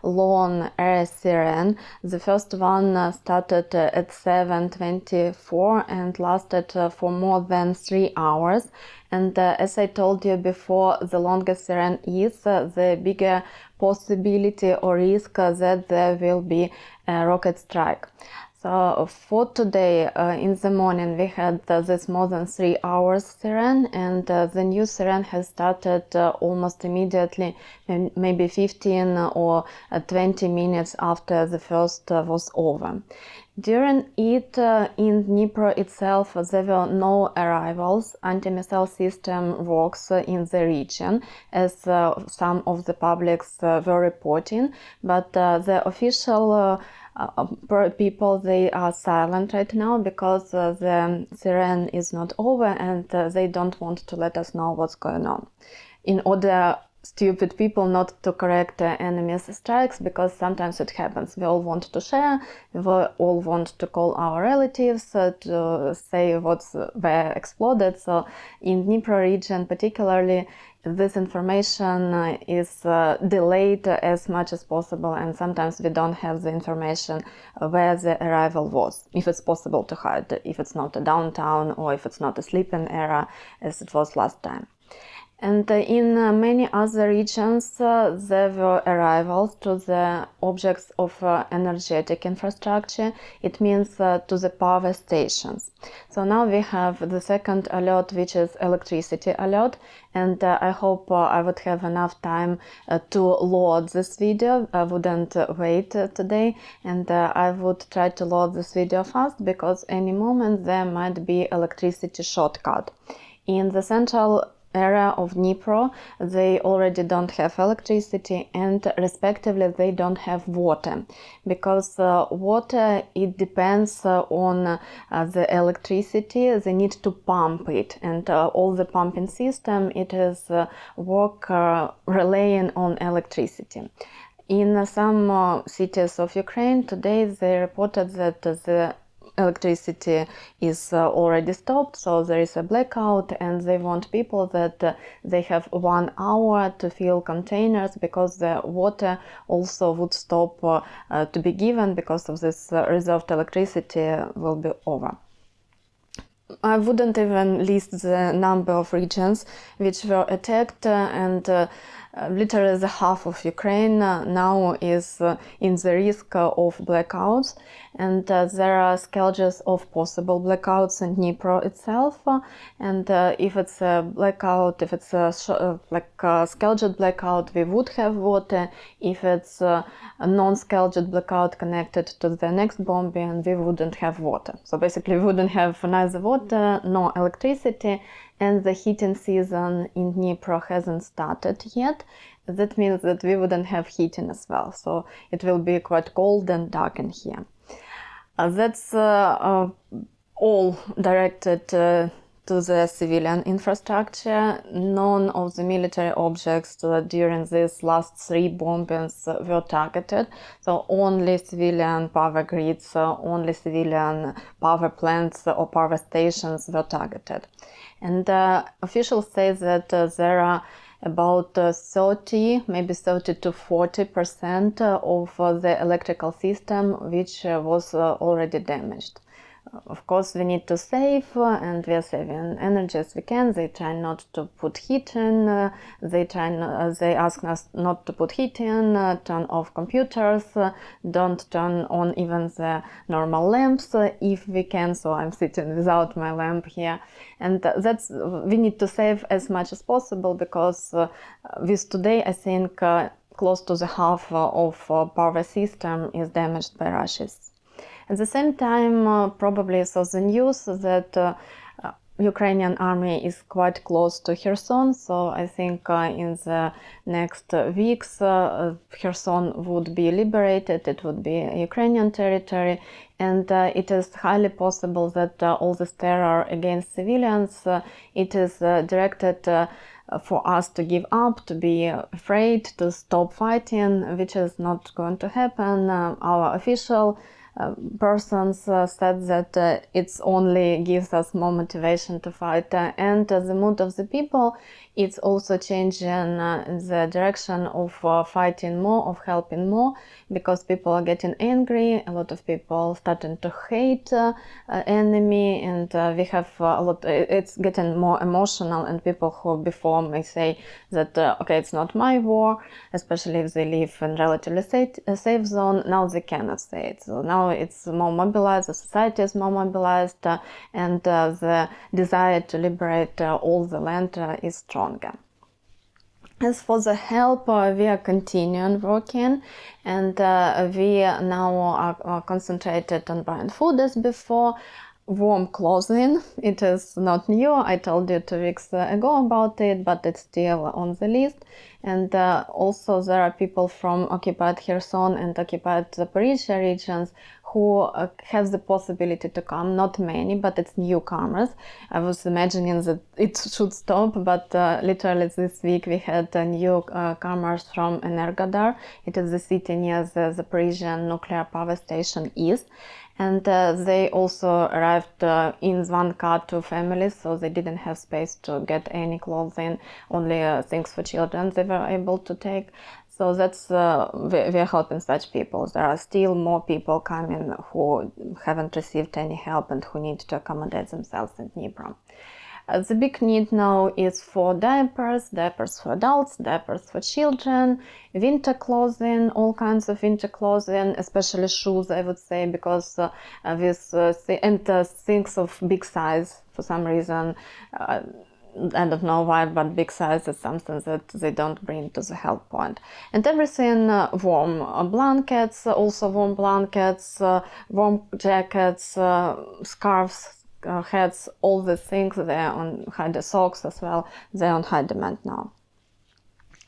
long air siren. The first one started at 7:24 and lasted for more than 3 hours. And as I told you before, the longer siren is, the bigger possibility or risk that there will be a rocket strike. So for today, in the morning, we had this more than 3 hours siren, and the new siren has started almost immediately, maybe 15 or 20 minutes after the first was over. During it, in Dnipro itself, there were no arrivals. Anti-missile system works in the region, as some of the publics were reporting, but the official people, they are silent right now because the siren is not over, and they don't want to let us know what's going on. In order stupid people not to correct enemy's strikes, because sometimes it happens. We all want to share, we all want to call our relatives to say where exploded. So in Dnipro region particularly, this information is delayed as much as possible, and sometimes we don't have the information where the arrival was, if it's possible to hide, if it's not a downtown or if it's not a sleeping area as it was last time. And in many other regions, there were arrivals to the objects of energetic infrastructure. It means to the power stations. So now we have the second alert, which is electricity alert. And I hope I would have enough time to load this video. I wouldn't wait today, and I would try to load this video fast, because any moment there might be electricity shortcut. In the central area of Dnipro, they already don't have electricity, and respectively they don't have water, because water, it depends on the electricity. They need to pump it, and all the pumping system, it is work relying on electricity. In some cities of Ukraine today, they reported that the electricity is already stopped, so there is a blackout, and they want people that they have 1 hour to fill containers, because the water also would stop to be given, because of this reserved electricity will be over. I wouldn't even list the number of regions which were attacked, and literally the half of Ukraine now is in the risk of blackouts, and there are schedules of possible blackouts in Dnipro itself, and if it's a blackout, if it's a scheduled blackout, we would have water. If it's a non-scheduled blackout connected to the next bombing, we wouldn't have water. So basically we wouldn't have neither water nor electricity, and the heating season in Dnipro hasn't started yet. That means that we wouldn't have heating as well, so it will be quite cold and dark in here. That's all directed to the civilian infrastructure. None of the military objects during these last 3 bombings were targeted, so only civilian power grids, only civilian power plants or power stations were targeted. And officials say that there are about 30, maybe 30 to 40% of the electrical system which was already damaged. Of course, we need to save, and we are saving energy as we can. They try not to put heat in. They ask us not to put heat in, turn off computers, don't turn on even the normal lamps if we can. So I'm sitting without my lamp here, and we need to save as much as possible, because with today, I think close to the half of power system is damaged by Russians. At the same time, probably saw the news that Ukrainian Army is quite close to Kherson, so I think in the next weeks Kherson would be liberated, it would be Ukrainian territory, and it is highly possible that all this terror against civilians, it is directed for us to give up, to be afraid, to stop fighting, which is not going to happen. Our official persons said that it only gives us more motivation to fight, and the mood of the people, it's also changing the direction of fighting more, of helping more, because people are getting angry, a lot of people starting to hate enemy, and we have a lot, it's getting more emotional, and people who before may say that okay, it's not my war, especially if they live in relatively safe zone, now they cannot say it. So now it's more mobilized, the society is more mobilized, and the desire to liberate all the land is stronger. As for the help, we are continuing working, and we now are concentrated on buying food as before. Warm clothing, it is not new, I told you 2 weeks ago about it, but it's still on the list. And also there are people from occupied Kherson and occupied Zaporizhia regions who have the possibility to come, not many, but it's newcomers. I was imagining that it should stop, but literally this week we had newcomers from Energodar. It is the city near the Zaporizhian nuclear power station east. And they also arrived in one car, 2 families, so they didn't have space to get any clothing, only things for children they were able to take. So that's we are helping such people. There are still more people coming who haven't received any help and who need to accommodate themselves in Dnipro. The big need now is for diapers for adults, diapers for children, winter clothing, all kinds of winter clothing, especially shoes, I would say, because things of big size, for some reason, I don't know why, but big size is something that they don't bring to the help point. And everything warm, blankets, also warm blankets, warm jackets, scarves, hats, all the things, they're on high, socks as well, they're on high demand now.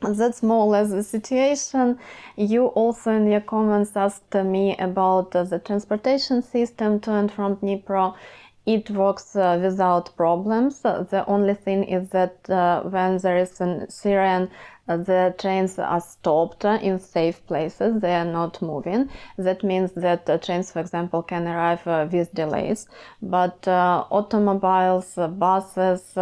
And that's more or less the situation. You also in your comments asked me about the transportation system to and from Dnipro. It works without problems. The only thing is that when there is a siren, the trains are stopped in safe places, they are not moving. That means that trains, for example, can arrive with delays, but automobiles, buses,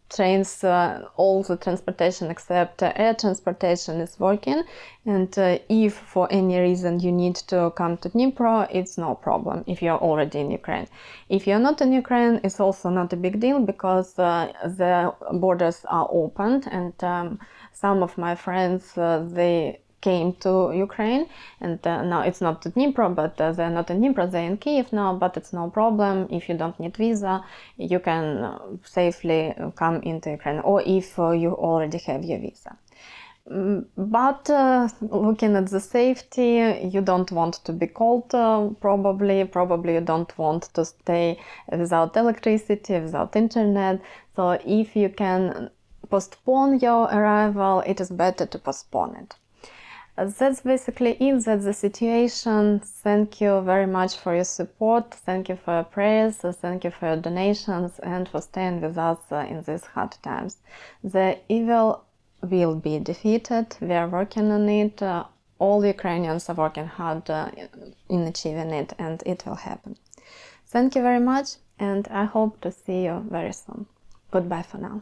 trains, all the transportation except air transportation is working, and if for any reason you need to come to Dnipro, it's no problem if you're already in Ukraine. If you're not in Ukraine, it's also not a big deal, because the borders are opened, and some of my friends, they came to Ukraine, and now it's not to Dnipro, but they're not in Dnipro, they're in Kiev now, but it's no problem. If you don't need visa, you can safely come into Ukraine, or if you already have your visa. But looking at the safety, you don't want to be cold, probably you don't want to stay without electricity, without internet. So if you can postpone your arrival, it is better to postpone it. That's basically it, that's the situation. Thank you very much for your support, thank you for your prayers, thank you for your donations, and for staying with us in these hard times. The evil will be defeated, we are working on it, all Ukrainians are working hard in achieving it, and it will happen. Thank you very much, and I hope to see you very soon. Goodbye for now.